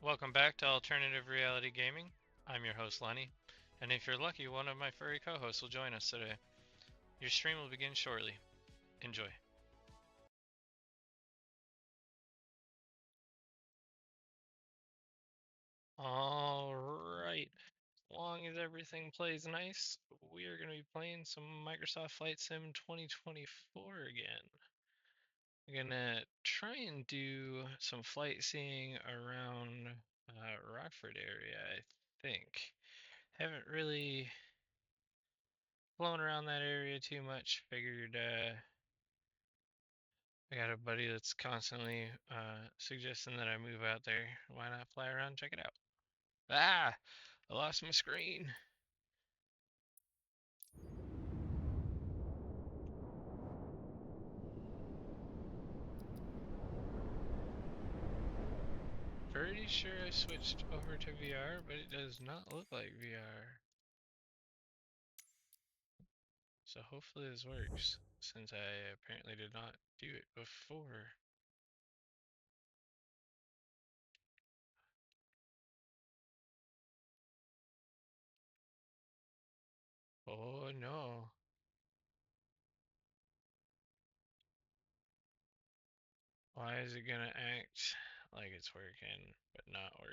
Welcome back to Alternative Reality Gaming. I'm your host Lenny, and if you're lucky, one of my furry co-hosts will join us today. Your stream will begin shortly. Enjoy. Alright, as long as everything plays nice, we are going to be playing some Microsoft Flight Sim 2024 again. We're going to try and do some flight seeing around Rockford area, I think. Haven't really flown around that area too much. Figured I got a buddy that's constantly suggesting that I move out there. Why not fly around and check it out? Ah! I lost my screen. Pretty sure I switched over to VR, but it does not look like VR. So hopefully this works, since I apparently did not do it before. Oh no. Why is it gonna act like it's working, but not work?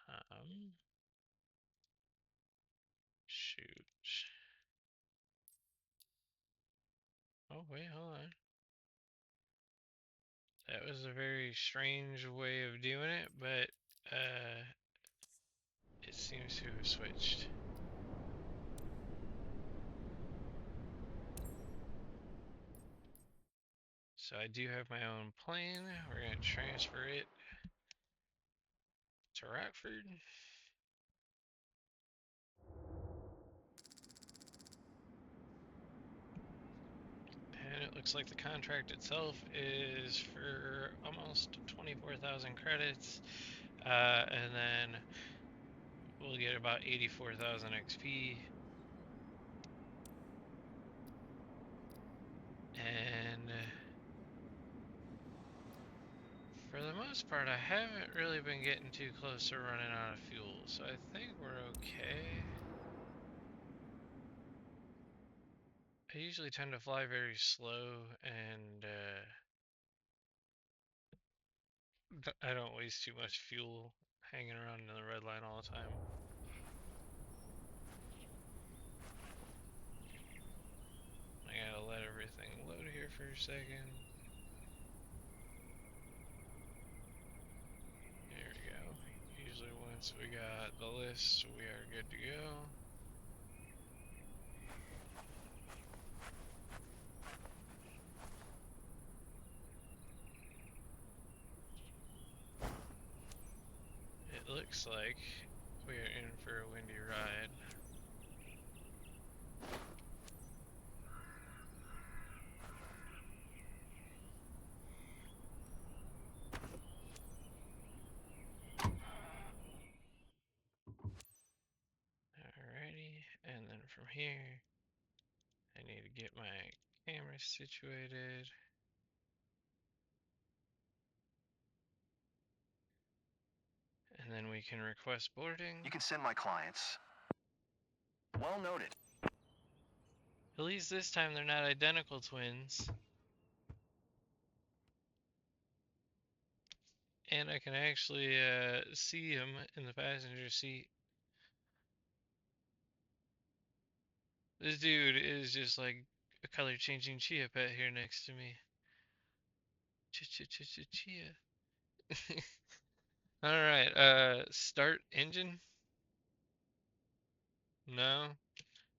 Um, shoot. Oh wait, hold on. That was a very strange way of doing it, but it seems to have switched. So I do have my own plane. We're going to transfer it to Rockford. And it looks like the contract itself is for almost 24,000 credits. And then we'll get about 84,000 XP. And for the most part, I haven't really been getting too close to running out of fuel, so I think we're okay. I usually tend to fly very slow, and I don't waste too much fuel hanging around in the red line all the time. I gotta let everything load here for a second. There we go. Usually once we got the list, we are good to go. It looks like we are in for a windy ride. Alrighty, and then from here, I need to get my camera situated. And then we can request boarding. You can send my clients. Well noted. At least this time they're not identical twins. And I can actually see him in the passenger seat. This dude is just like a color changing chia pet here next to me. Chia. Alright, start engine? No?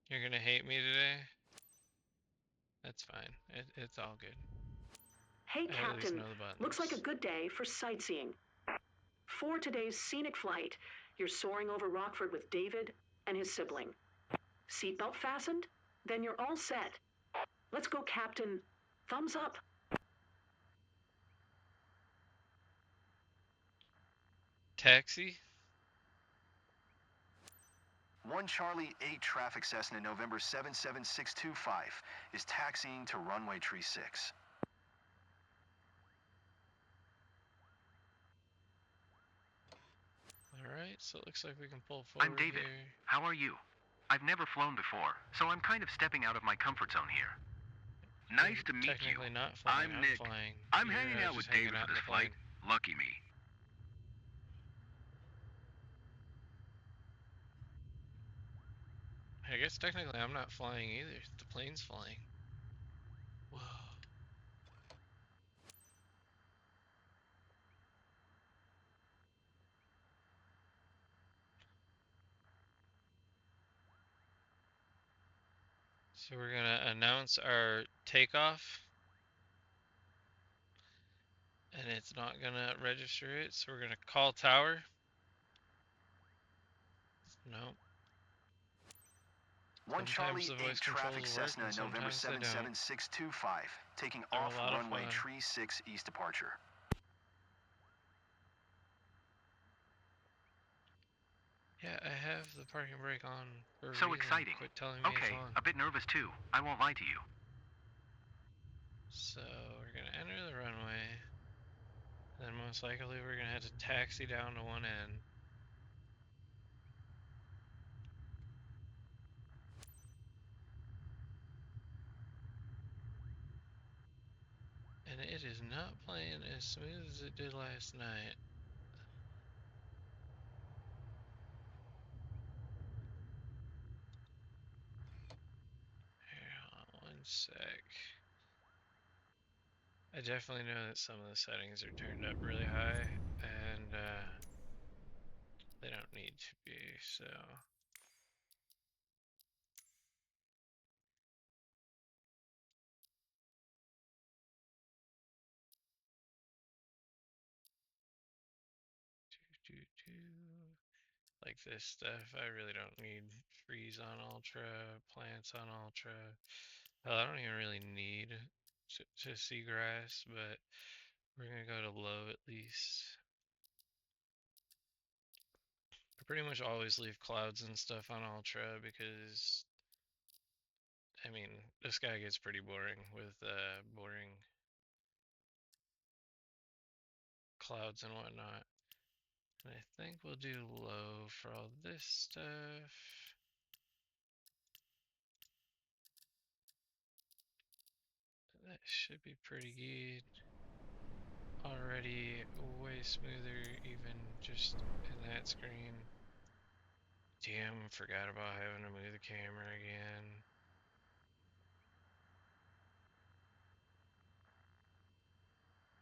You're gonna hate me today? That's fine. It's all good. Hey, I at least Captain. know the buttons. Looks like a good day for sightseeing. For today's scenic flight, you're soaring over Rockford with David and his sibling. Seatbelt fastened? Then you're all set. Let's go, Captain. Thumbs up. Taxi? 1 Charlie 8 traffic Cessna November 77625 is taxiing to runway tree 6. Alright, so it looks like we can pull forward I'm David. here. How are you? I've never flown before, so I'm kind of stepping out of my comfort zone here. Nice to meet you. Technically not flying, I'm I'm Nick. flying. I'm You're hanging out just with hanging David out for in this the flight. plane. Lucky me. I guess technically I'm not flying either. The plane's flying. Whoa. So we're gonna announce our takeoff. And it's not gonna register it, so we're gonna call tower. No. 1 Sometimes Charlie the 8 voice traffic controls work Cessna and November sometimes they don't. 77625, taking They're a off lot of runway fun. tree 6 east departure. Yeah, I have the parking brake on for a So reason. exciting. Quit telling me it's Okay, on. a bit nervous too. I won't lie to you. So we're gonna enter the runway. Then most likely we're gonna have to taxi down to one end. And it is not playing as smooth as it did last night. Here, hold on one sec. I definitely know that some of the settings are turned up really high, and they don't need to be, so. Like this stuff, I really don't need freeze on ultra, plants on ultra. Hell, I don't even really need to see grass, but we're gonna go to low at least. I pretty much always leave clouds and stuff on ultra because, I mean, the sky gets pretty boring with boring clouds and whatnot. And I think we'll do low for all this stuff. That should be pretty good. Already way smoother even just in that screen. Damn, forgot about having to move the camera again.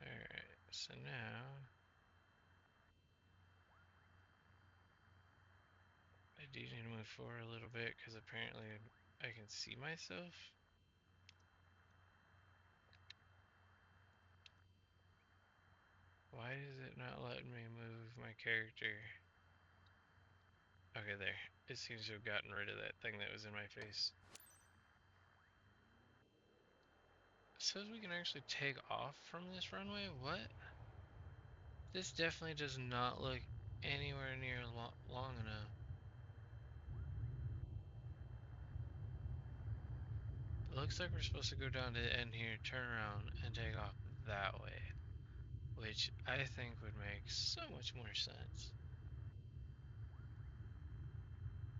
Alright, so now I do need to move forward a little bit because apparently I can see myself. Why is it not letting me move my character? Okay, there. It seems to have gotten rid of that thing that was in my face. It says we can actually take off from this runway? What? This definitely does not look anywhere near long enough. It looks like we're supposed to go down to the end here, turn around, and take off that way. Which I think would make so much more sense.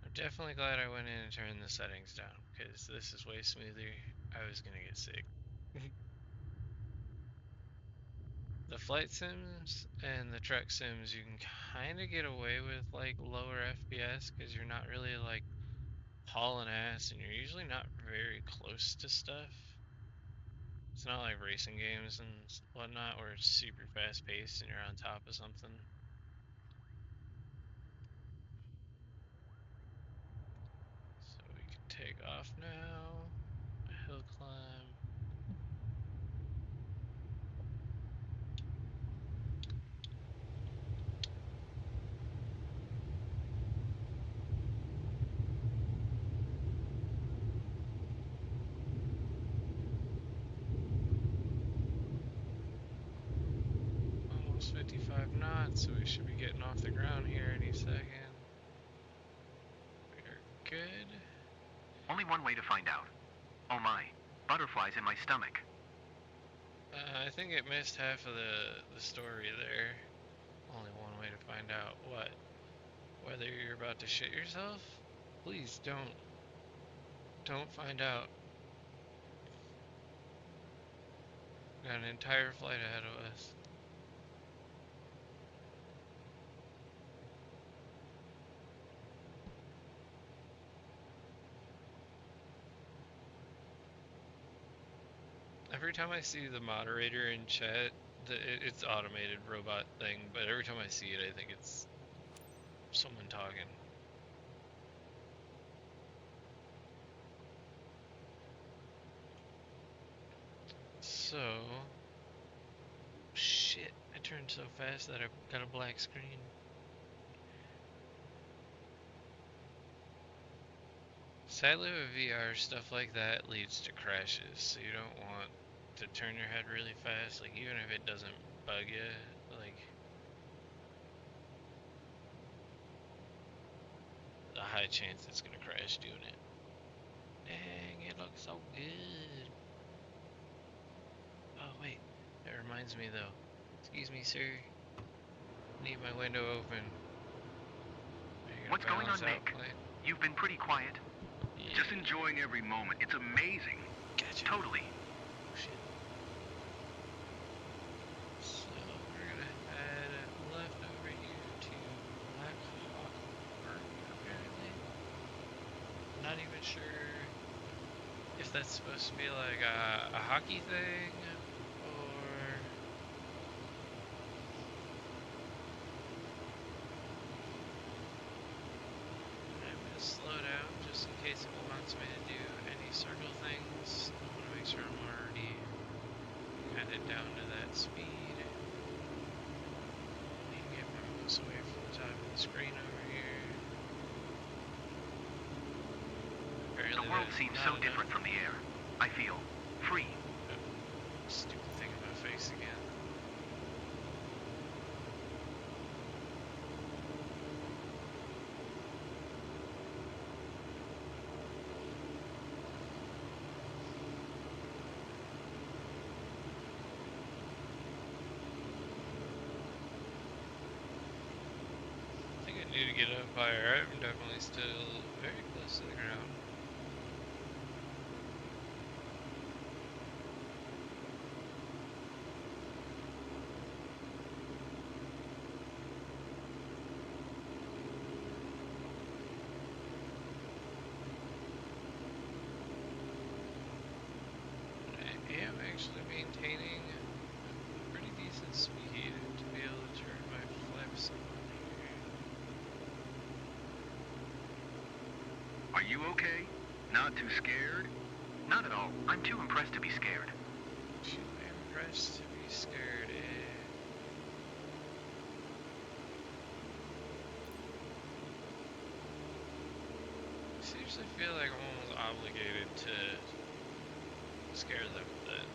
I'm definitely glad I went in and turned the settings down, because this is way smoother. I was gonna get sick. The flight sims and the truck sims, you can kind of get away with like lower FPS because you're not really like hauling ass and you're usually not very close to stuff. It's not like racing games and whatnot where it's super fast paced and you're on top of something. So we can take off now. Hill climb. Almost 50 55 knots, so we should be getting off the ground here any second. We're good. Only one way to find out. Oh my, butterflies in my stomach. I think it missed half of the story there. Only one way to find out what? Whether you're about to shit yourself? Please don't. Don't find out. Got an entire flight ahead of us. Every time I see the moderator in chat, it's automated robot thing, but every time I see it, I think it's someone talking. So, shit, I turned so fast that I got a black screen. Sadly with VR, stuff like that leads to crashes, so you don't want to turn your head really fast, like even if it doesn't bug you, like a high chance it's gonna crash doing it. Dang, it looks so good. Oh wait, that reminds me though. Excuse me, sir. Need my window open. Are you gonna What's going on, balance out, Nick? plane? You've been pretty quiet. Yeah. Just enjoying every moment. It's amazing. Gotcha. Totally. Oh shit. So we're gonna head left over here to Blackhawk Park, apparently. Not even sure if that's supposed to be like a hockey thing or I'm gonna slow down just in case it wants me to do any circle things. I want to make sure I'm already kind of down to that speed. Need to get my mouse away from the top of the screen over here. Apparently The world that is seems not so enough. different from the air. I feel free. Stupid thing in my face again. I think I need to get up higher. I'm definitely still very close to the ground. I am actually maintaining a pretty decent speed to be able to turn my flaps on here. Are you okay? Not too scared? Not at all. I'm too impressed to be scared. Too impressed to be scared, eh? I seriously feel like I'm almost obligated to scare them with that.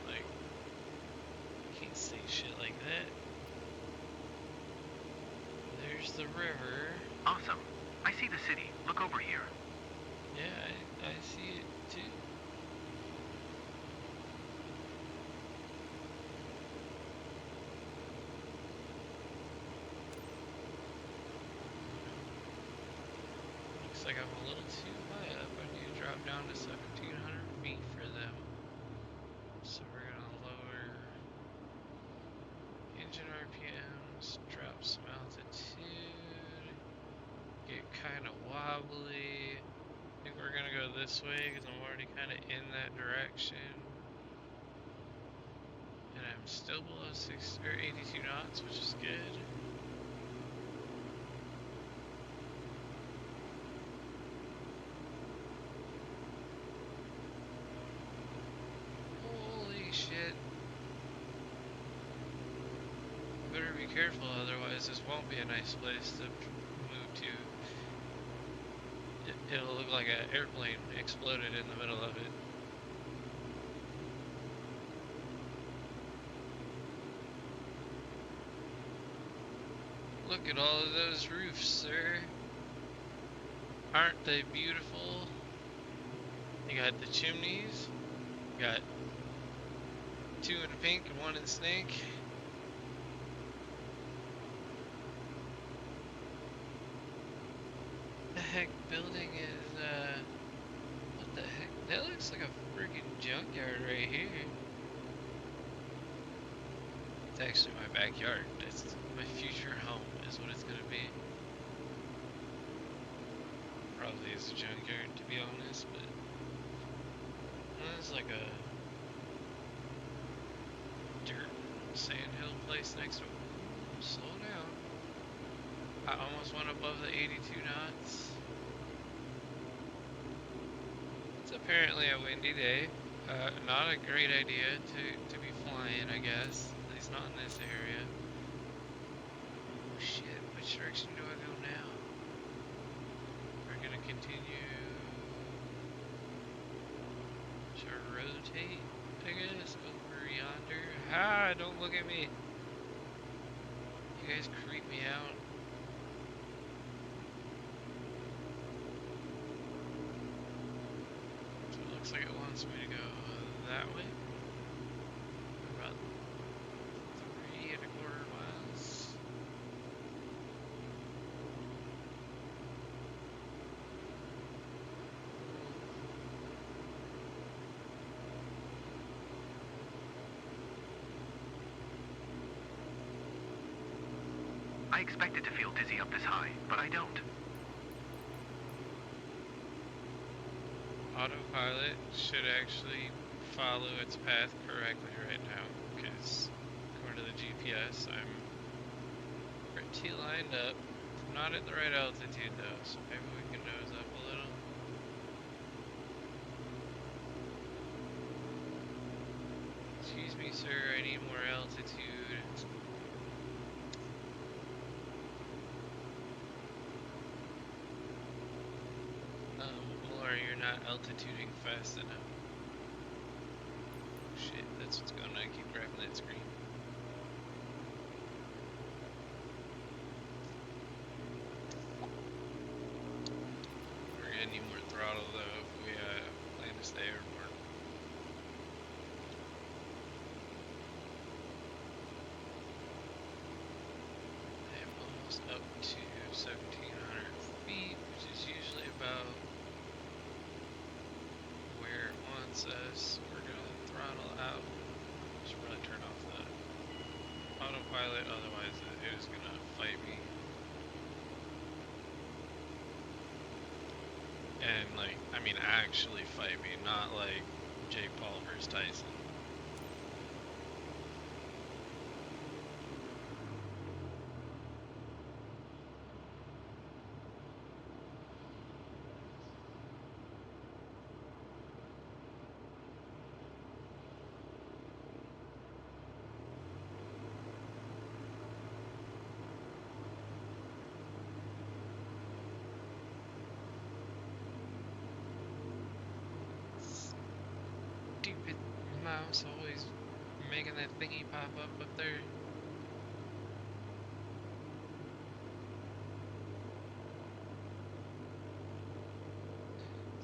Like, can't say shit like that. There's the river. Awesome. I see the city. Look over here. Yeah, I see it too. Looks like I'm a little too high up. I need to drop down to 1,700 feet for them. So we're gonna lower engine RPMs, drop some altitude, get kind of wobbly. I think we're gonna go this way because I'm already kind of in that direction. And I'm still below 82 knots, which is good. Holy shit. Better be careful, otherwise this won't be a nice place to move to. It'll look like an airplane exploded in the middle of it. Look at all of those roofs, sir. Aren't they beautiful? You got the chimneys. You got two in pink and one in snake. The heck building is, what the heck? That looks like a freaking junkyard right here. It's actually my backyard. It's my future home is what it's gonna be. Probably is a junkyard to be honest, but there's like a dirt sandhill place next to it. Slow down. I almost went above the 82 knots. It's apparently a windy day. Not a great idea to be flying, I guess. At least not in this area. Oh shit, which direction do I go now? We're gonna continue. Should I rotate, I guess, over yonder? Ha! Don't look at me! You guys creep me out. So it looks like it wants me to go that way. About 3¼ miles. I expected to feel dizzy up this high, but I don't. Autopilot should actually follow its path correctly right now, because according to the GPS, I'm pretty lined up. Not at the right altitude though, so maybe we can nose up a little. Excuse me, sir, I need more altitude. Or you're not altituding fast enough. Shit, that's what's going on. I keep grabbing that screen. We're gonna need more throttle though if we plan to stay airborne. I'm almost up to 1,700 feet, which is usually about where it wants us. We're gonna throttle out. Should probably turn off the autopilot, otherwise it is gonna fight me. And like, I mean actually fight me, not like Jake Paul versus Tyson. Stupid mouse always making that thingy pop up there.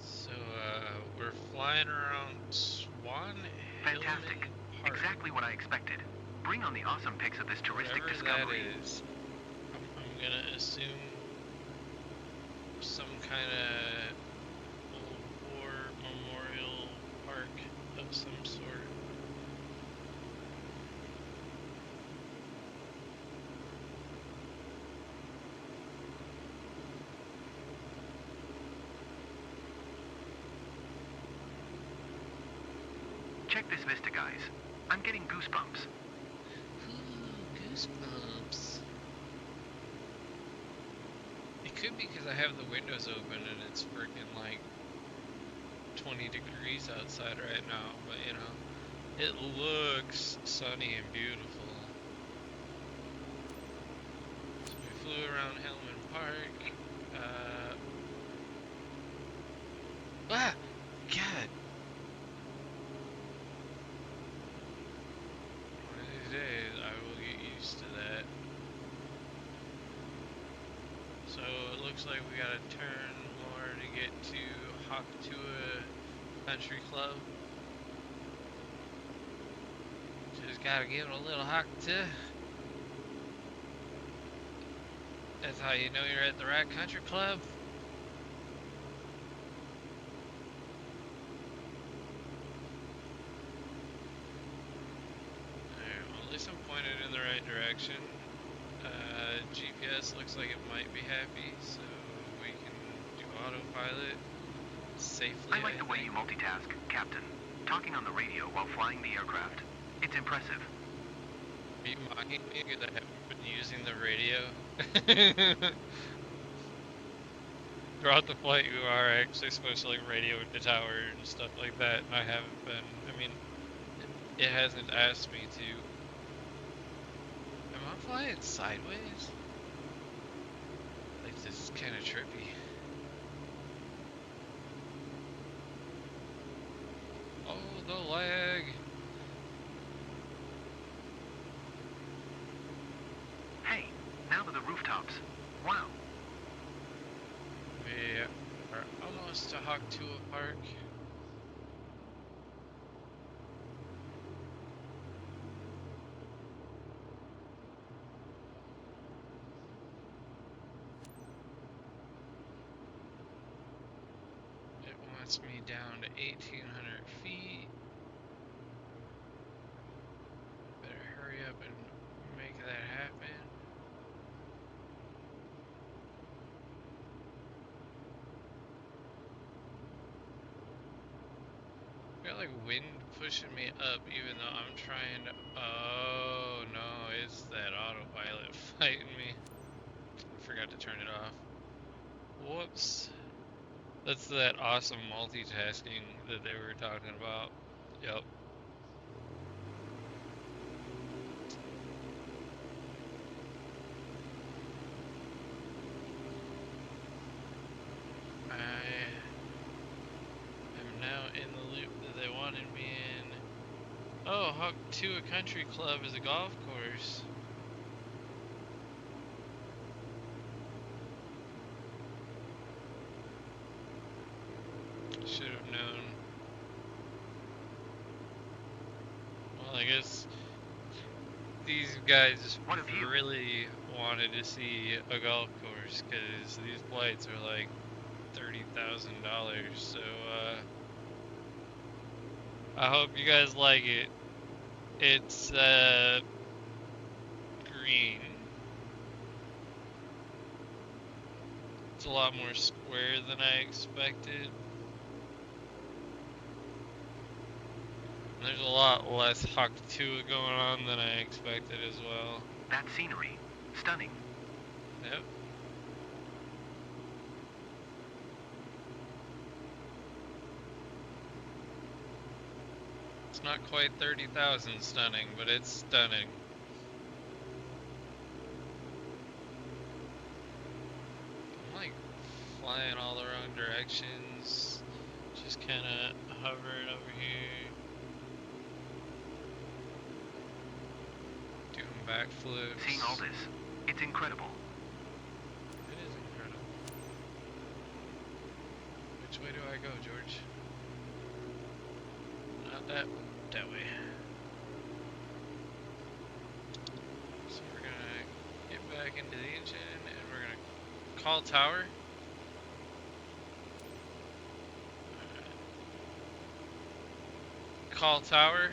So we're flying around Swan Fantastic. Hillman Park. Exactly what I expected. Bring on the awesome pics of this touristic Whatever discovery. that is. I'm gonna assume some kind of old war memorial park of some sort. Check this vista, guys. I'm getting goosebumps. Ooh, goosebumps. It could be because I have the windows open and it's freaking like 20 degrees outside right now, but you know, it looks sunny and beautiful. So we flew around Hillman Park. God! One of these days I will get used to that. looks like we gotta turn more to get to Hawk Tua Country Club. Just gotta give it a little Hawk Tua. That's how you know you're at the right country club. Alright, well, at least I'm pointed in the right direction. GPS looks like it might be happy, so we can do autopilot safely. I like the way you multitask, Captain. Talking on the radio while flying the aircraft. It's impressive. Are you mocking me because I haven't been using the radio? Throughout the flight, you are actually supposed to like radio the tower and stuff like that, and I haven't been. I mean, it hasn't asked me to. Am I flying sideways? Like, this is kind of trippy. Oh, the lag. Hey, now to the rooftops. Wow. We are almost to Hawk Tua Park. It wants me down to 1,800 feet. Better hurry up and make that happen. Got like wind pushing me up even though I'm trying to. Oh no, it's that autopilot fighting me. I forgot to turn it off. Whoops. That's that awesome multitasking that they were talking about. Yep. I am now in the loop that they wanted me in. Oh, Hawk Tua Country Club is a golf course. Should have known. Well, I guess these guys really wanted to see a golf course because these flights are like $30,000. So, I hope you guys like it. It's, green. It's a lot more square than I expected. There's a lot less Hawk Tua going on than I expected as well. That scenery. Stunning. Yep. It's not quite 30,000 stunning, but it's stunning. I'm like flying all the wrong directions. Just kind of hovering over here. Doing backflips. Seeing all this, it's incredible. It is incredible. Which way do I go, George? Not that way. So we're gonna get back into the engine and we're gonna call tower. Call tower.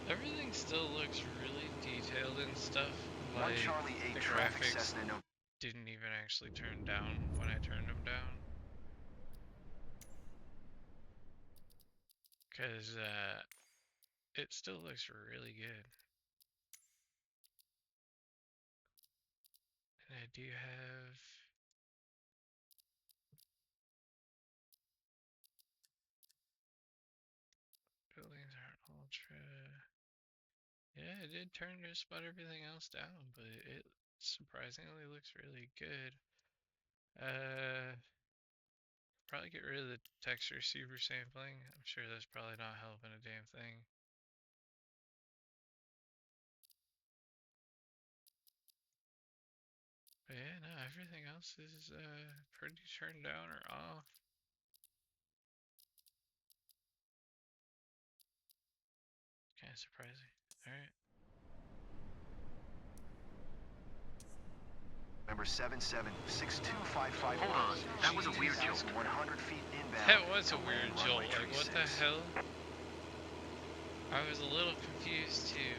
Everything still looks really detailed and stuff. One Like Charlie 8 the traffic graphics Cessna no. didn't even actually turn down when I turned them down. Because it still looks really good. And I do have buildings aren't ultra. Yeah, it did turn just about everything else down, but it surprisingly looks really good. Probably get rid of the texture super sampling. I'm sure that's probably not helping a damn thing. But yeah, no, everything else is pretty turned down or off. Kind of surprising. Alright. November 776255. Hold on, that was a weird jolt. 100 feet inbound. That was a to weird land jolt. runway Like, what 36. the hell? I was a little confused too.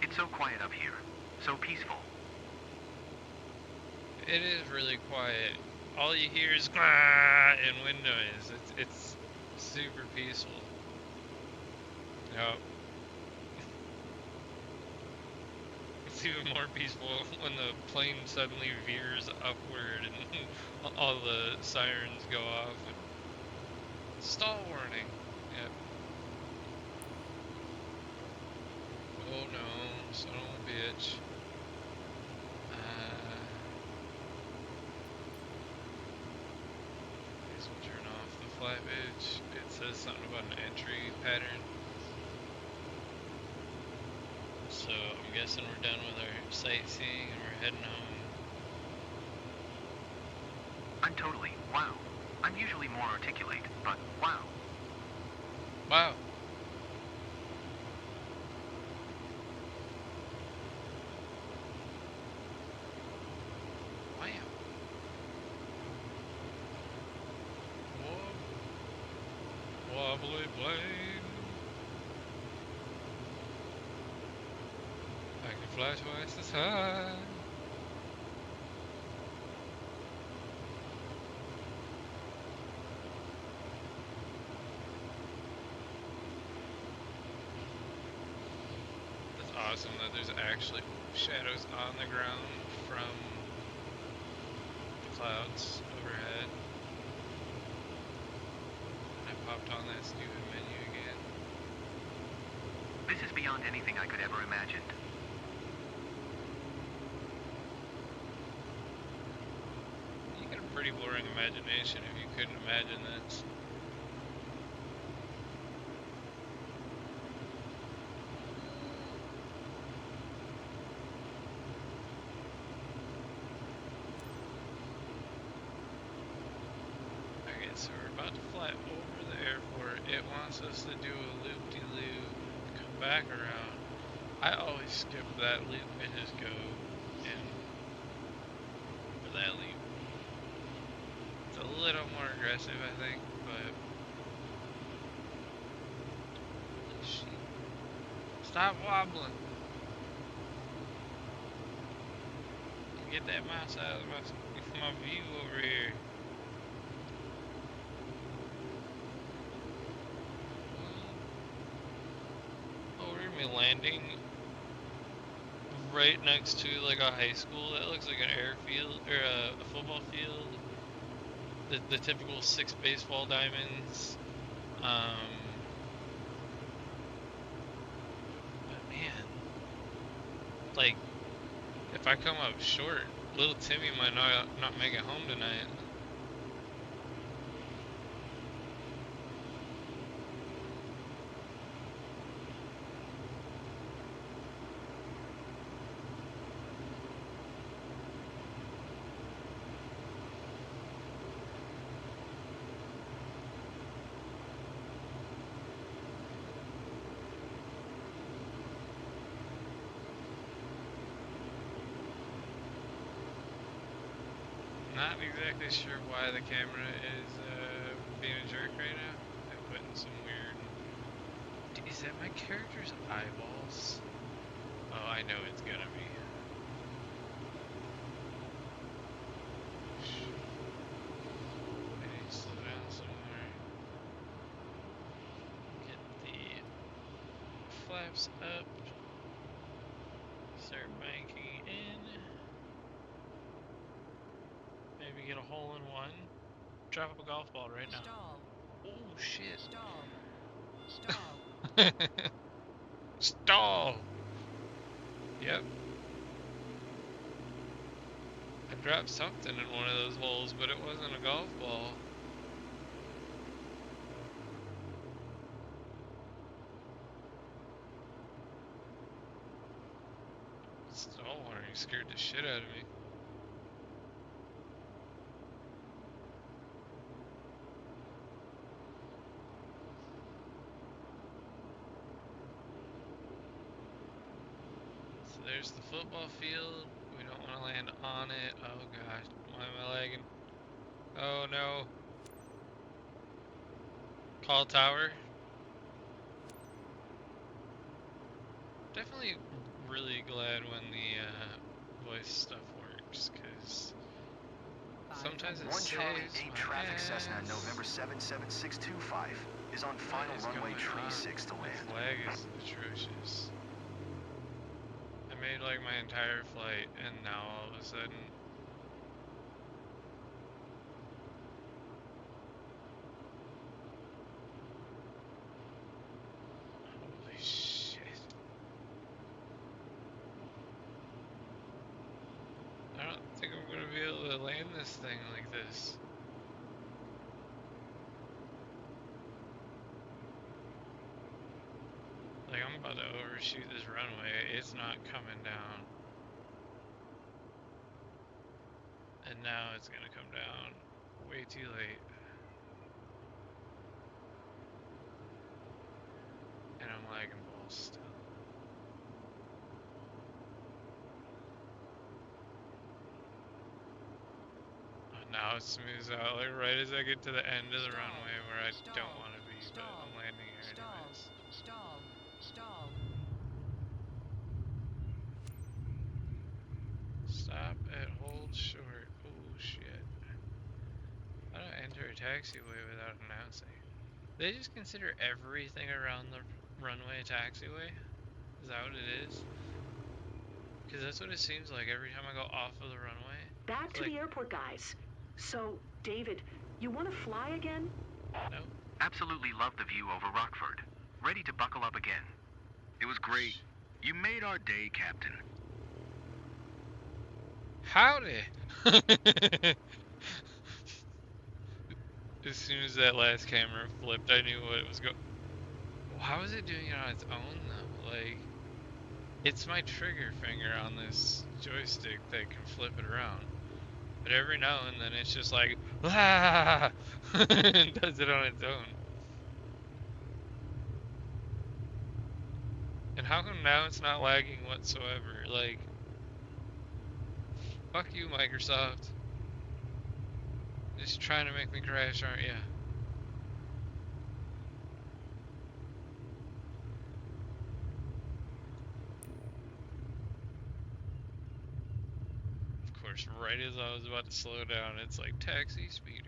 It's so quiet up here. So peaceful. It is really quiet. All you hear is and wind noise. It's super peaceful. Yep. It's even more peaceful when the plane suddenly veers upward and all the sirens go off. And stall warning. Yep. Oh no, son of a bitch. Guess we'll turn off the flight badge. It says something about an entry pattern. So I'm guessing we're done with our sightseeing and we're heading home. I'm totally, wow. I'm usually more articulate, but wow. Wow. Wow. Wobbly plane. I can fly twice as high. That's awesome that there's actually shadows on the ground from the clouds overhead. I popped on that stupid menu again. This is beyond anything I could ever imagine. You got a pretty boring imagination if you couldn't imagine this. Okay, so we're about to fly over the airport. It wants us to do a loop-de-loop, come back around. I always skip that loop and just go in for that loop. It's a little more aggressive, I think, but holy shit. Stop wobbling. Get that mouse out of my view over here. Oh, we're gonna be landing right next to like a high school that looks like an airfield or a football field. The typical 6 baseball diamonds. But man, like if I come up short, little Timmy might not make it home tonight. Not exactly sure why the camera is being a jerk right now. I put in some weird. Is that my character's eyeballs? Oh, I know it's gonna be. I need to slow down some more. Get the flaps up. Start banking in. Maybe get a hole in one. Drop a golf ball right now. Stall. Oh shit. Stall. Stall. Stall. Yep. I dropped something in one of those holes, but it wasn't a golf ball. Stall warning scared the shit out of me. So there's the football field. We don't want to land on it. Oh gosh, why am I lagging? Oh no. Call tower. Definitely really glad when the voice stuff works, because sometimes it 1 Charlie saves 8 my traffic Cessna ass. November 77625 is on What final is runway going tree on? 6 to My land. flag is atrocious. I made like my entire flight, and now all of a sudden, holy shit. I don't think I'm gonna be able to land this thing like this. Like, I'm about to overshoot this runway. It's not coming down. And now it's gonna come down way too late. And I'm lagging balls still. Now it smooths out, like right as I get to the end of the runway where I don't want to be, but I'm landing here anyways. Stall. Stop at hold short. Oh shit. How do I enter a taxiway without announcing? They just consider everything around the runway a taxiway? Is that what it is? Because that's what it seems like every time I go off of the runway. Back to Like, the airport, guys. So, David, you want to fly again? no. Absolutely love the view over Rockford. Ready to buckle up again. It was great. You made our day, Captain. Howdy! As soon as that last camera flipped, I knew what it was going. How is it doing it on its own though? Like, it's my trigger finger on this joystick that can flip it around. But every now and then it's just like, ah, and does it on its own. And how come now it's not lagging whatsoever? Like, fuck you, Microsoft. Just trying to make me crash, aren't you? Of course, right as I was about to slow down, it's like taxi speeding.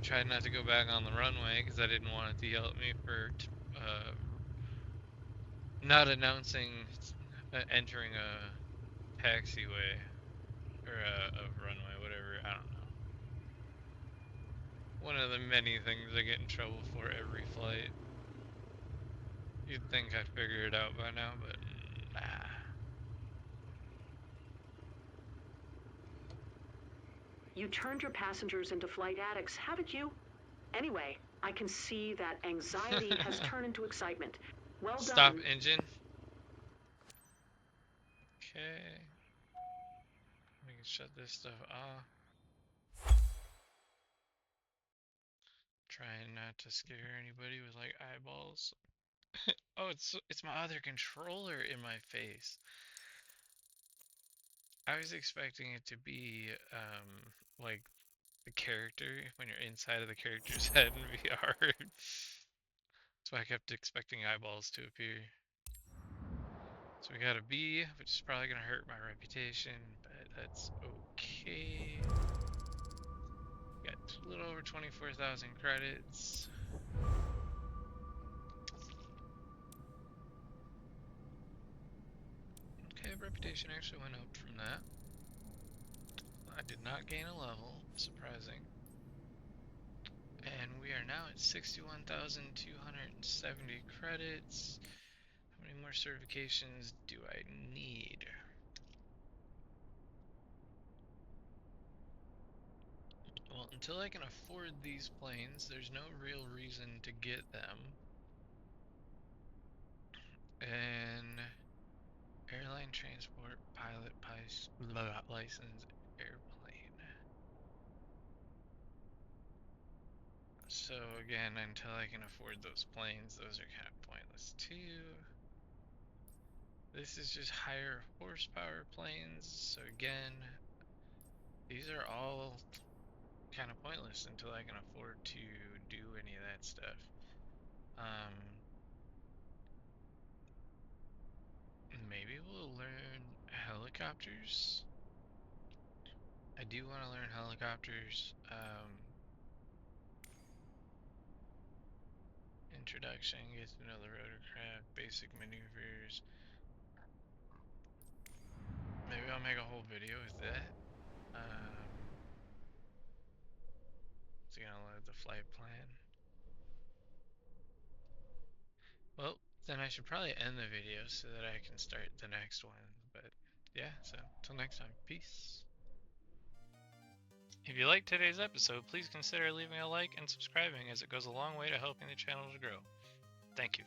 Tried not to go back on the runway because I didn't want it to yell at me for not announcing entering a taxiway or a runway, whatever. I don't know. One of the many things I get in trouble for every flight. You'd think I'd figure it out by now, but nah. You turned your passengers into flight addicts, haven't you? Anyway, I can see that anxiety has turned into excitement. Well Stop done. engine. Okay. We can shut this stuff off. Trying not to scare anybody with like eyeballs. Oh, it's my other controller in my face. I was expecting it to be like the character when you're inside of the character's head in VR. So I kept expecting eyeballs to appear. So we got a B, which is probably gonna hurt my reputation, but that's okay. Got a little over 24,000 credits. Okay, reputation actually went up from that. I did not gain a level, surprising. And we are now at 61,270 credits. How many more certifications do I need? Well, until I can afford these planes, there's no real reason to get them. And airline transport pilot license airplane. So again, until I can afford those planes, those are kind of pointless too. This is just higher horsepower planes. So again, these are all kind of pointless until I can afford to do any of that stuff. Maybe we'll learn helicopters. I do want to learn helicopters. Introduction, get to know the rotorcraft, basic maneuvers. Maybe I'll make a whole video with that. It's gonna load the flight plan. Well, then I should probably end the video so that I can start the next one. But yeah, so till next time, peace. If you liked today's episode, please consider leaving a like and subscribing, as it goes a long way to helping the channel to grow. Thank you.